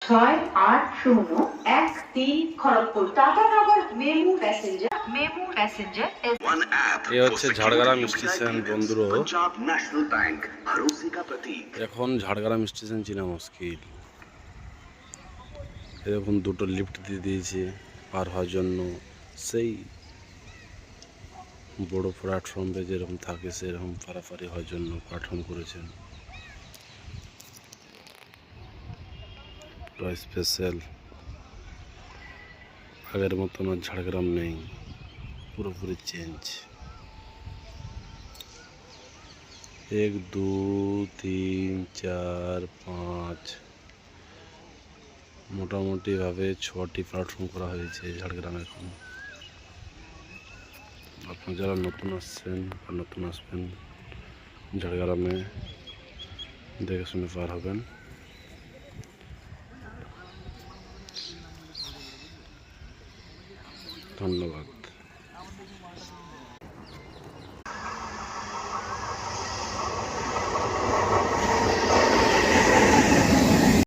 6801 Kharagpur Tatanagar MEMU passenger এ হচ্ছে Jhargram station বন্ধুরা। Punjab national bank भरोसे का प्रतीक। এখন ঝাড়গ্রাম স্টেশন চেনা মুশকিল। এরকম দুটো লিফট দিয়ে দিয়েছে পার হওয়ার জন্য। সেই বড় প্ল্যাটফর্মে যেরকম থাকে সেরকম পারাপারি হওয়ার জন্য প্ল্যাটফর্ম করেছেন। স্পেশাল আগের মতন আর ঝাড়গ্রাম নেই, পুরোপুরি চেঞ্জ। 1 2 3 4 5 মোটামুটি ভাবে 6টি প্ল্যাটফর্ম করা হয়েছে ঝাড়গ্রামে। এখন আপনারা যারা নতুন আসছেন বা নতুন আসবেন ঝাড়গ্রামে দেখে শুনে পার হবেন। ধন্যবাদ।